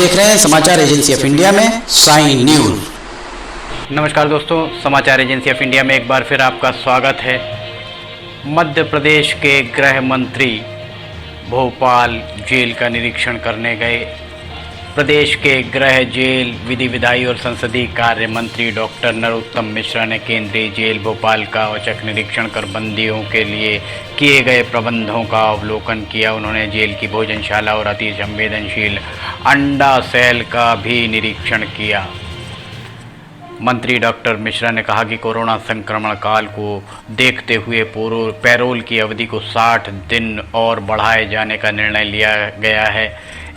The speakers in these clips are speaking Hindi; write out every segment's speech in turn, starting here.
देख रहे हैं समाचार एजेंसी ऑफ इंडिया में साइन न्यूज। नमस्कार दोस्तों, समाचार एजेंसी ऑफ इंडिया में एक बार फिर आपका स्वागत है। मध्य प्रदेश के गृह मंत्री भोपाल जेल का निरीक्षण करने गए। प्रदेश के गृह, जेल, विधि विधायी और संसदीय कार्य मंत्री डॉक्टर नरोत्तम मिश्रा ने केंद्रीय जेल भोपाल का औचक निरीक्षण कर बंदियों के लिए किए गए प्रबंधों का अवलोकन किया। उन्होंने जेल की भोजनशाला और अति संवेदनशील अंडा सेल का भी निरीक्षण किया। मंत्री डॉक्टर मिश्रा ने कहा कि कोरोना संक्रमण काल को देखते हुए पैरोल की अवधि को 60 दिन और बढ़ाए जाने का निर्णय लिया गया है।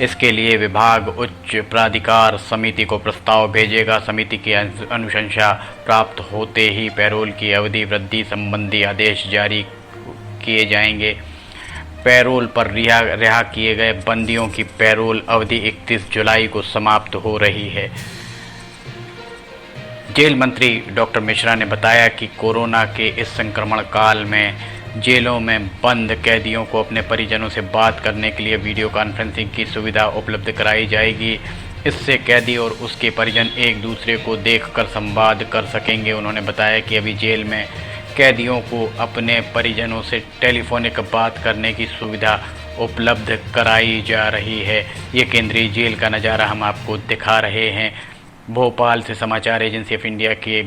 इसके लिए विभाग उच्च प्राधिकार समिति को प्रस्ताव भेजेगा। समिति की अनुशंसा प्राप्त होते ही पैरोल की अवधि वृद्धि संबंधी आदेश जारी किए जाएंगे। पैरोल पर रिहा किए गए बंदियों की पैरोल अवधि 31 जुलाई को समाप्त हो रही है। जेल मंत्री डॉक्टर मिश्रा ने बताया कि कोरोना के इस संक्रमण काल में जेलों में बंद कैदियों को अपने परिजनों से बात करने के लिए वीडियो कॉन्फ्रेंसिंग की सुविधा उपलब्ध कराई जाएगी। इससे कैदी और उसके परिजन एक दूसरे को देखकर संवाद कर सकेंगे। उन्होंने बताया कि अभी जेल में कैदियों को अपने परिजनों से टेलीफोनिक बात करने की सुविधा उपलब्ध कराई जा रही है। ये केंद्रीय जेल का नज़ारा हम आपको दिखा रहे हैं। भोपाल से समाचार एजेंसी ऑफ इंडिया के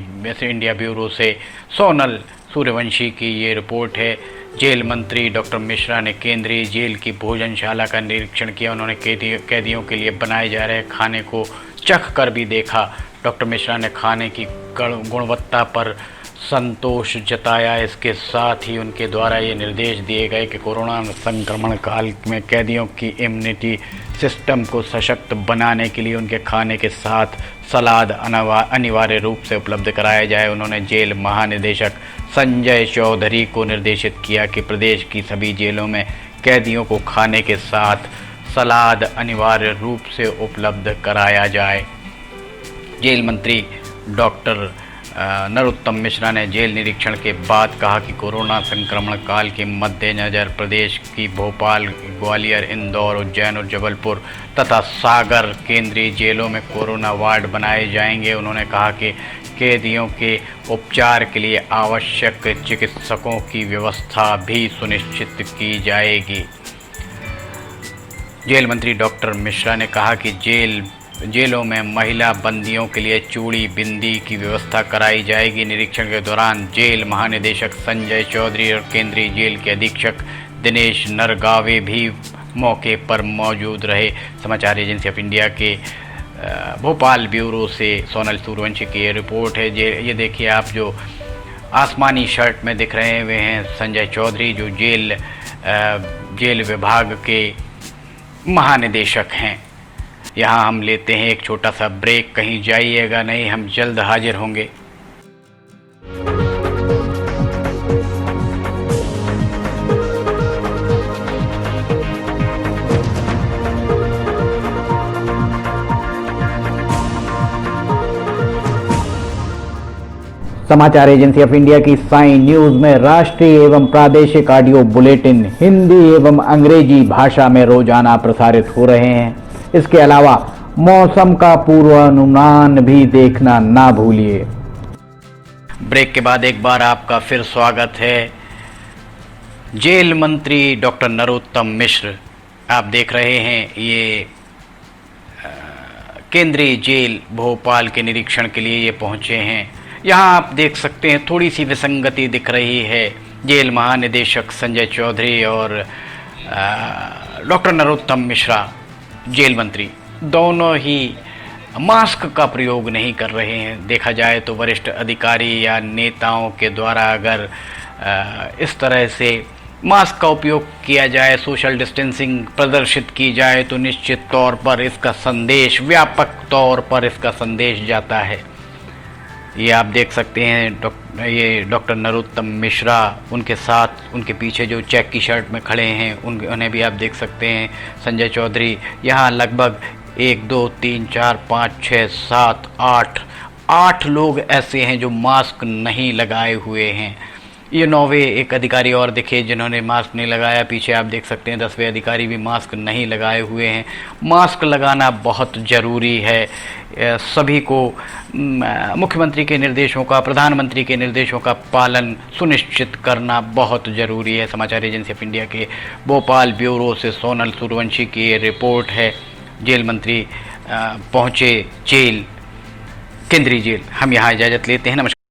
इंडिया ब्यूरो से सोनल सूर्यवंशी की ये रिपोर्ट है। जेल मंत्री डॉक्टर मिश्रा ने केंद्रीय जेल की भोजनशाला का निरीक्षण किया। उन्होंने कैदियों के लिए बनाए जा रहे खाने को चख कर भी देखा। डॉक्टर मिश्रा ने खाने की गुणवत्ता पर संतोष जताया। इसके साथ ही उनके द्वारा ये निर्देश दिए गए कि कोरोना संक्रमण काल में कैदियों की इम्यूनिटी सिस्टम को सशक्त बनाने के लिए उनके खाने के साथ सलाद अनिवार्य रूप से उपलब्ध कराया जाए। उन्होंने जेल महानिदेशक संजय चौधरी को निर्देशित किया कि प्रदेश की सभी जेलों में कैदियों को खाने के साथ सलाद अनिवार्य रूप से उपलब्ध कराया जाए। जेल मंत्री डॉक्टर नरोत्तम मिश्रा ने जेल निरीक्षण के बाद कहा कि कोरोना संक्रमण काल के मद्देनज़र प्रदेश की भोपाल, ग्वालियर, इंदौर, उज्जैन और जबलपुर तथा सागर केंद्रीय जेलों में कोरोना वार्ड बनाए जाएंगे। उन्होंने कहा कि कैदियों के उपचार के लिए आवश्यक चिकित्सकों की व्यवस्था भी सुनिश्चित की जाएगी। जेल मंत्री डॉक्टर मिश्रा ने कहा कि जेलों में महिला बंदियों के लिए चूड़ी बिंदी की व्यवस्था कराई जाएगी। निरीक्षण के दौरान जेल महानिदेशक संजय चौधरी और केंद्रीय जेल के अधीक्षक दिनेश नरगावे भी मौके पर मौजूद रहे। समाचार एजेंसी ऑफ इंडिया के भोपाल ब्यूरो से सोनल सूर्यवंशी की ये रिपोर्ट है। ये देखिए आप, जो आसमानी शर्ट में दिख रहे हुए हैं संजय चौधरी, जो जेल विभाग के महानिदेशक हैं। यहाँ हम लेते हैं एक छोटा सा ब्रेक। कहीं जाइएगा नहीं, हम जल्द हाजिर होंगे। समाचार एजेंसी ऑफ इंडिया की साइन न्यूज में राष्ट्रीय एवं प्रादेशिक ऑडियो बुलेटिन हिंदी एवं अंग्रेजी भाषा में रोजाना प्रसारित हो रहे हैं। इसके अलावा मौसम का पूर्वानुमान भी देखना ना भूलिए। ब्रेक के बाद एक बार आपका फिर स्वागत है। जेल मंत्री डॉक्टर नरोत्तम मिश्र, आप देख रहे हैं, ये केंद्रीय जेल भोपाल के निरीक्षण के लिए ये पहुंचे हैं। यहाँ आप देख सकते हैं थोड़ी सी विसंगति दिख रही है। जेल महानिदेशक संजय चौधरी और डॉक्टर नरोत्तम मिश्रा, जेल मंत्री, दोनों ही मास्क का प्रयोग नहीं कर रहे हैं। देखा जाए तो वरिष्ठ अधिकारी या नेताओं के द्वारा अगर इस तरह से मास्क का उपयोग किया जाए, सोशल डिस्टेंसिंग प्रदर्शित की जाए, तो निश्चित तौर पर इसका संदेश, व्यापक तौर पर इसका संदेश जाता है। ये आप देख सकते हैं ये डॉक्टर नरोत्तम मिश्रा, उनके साथ उनके पीछे जो चेक की शर्ट में खड़े हैं उन्हें भी आप देख सकते हैं, संजय चौधरी। यहाँ लगभग 1 2 3 4 5 6 7 8 लोग ऐसे हैं जो मास्क नहीं लगाए हुए हैं। ये 9वें एक अधिकारी और दिखे जिन्होंने मास्क नहीं लगाया। पीछे आप देख सकते हैं 10वें अधिकारी भी मास्क नहीं लगाए हुए हैं। मास्क लगाना बहुत ज़रूरी है। सभी को मुख्यमंत्री के निर्देशों का, प्रधानमंत्री के निर्देशों का पालन सुनिश्चित करना बहुत ज़रूरी है। समाचार एजेंसी ऑफ इंडिया के भोपाल ब्यूरो से सोनल सूर्यवंशी की ये रिपोर्ट है। जेल मंत्री पहुँचे जेल, केंद्रीय जेल। हम यहाँ इजाज़त लेते हैं। नमस्कार।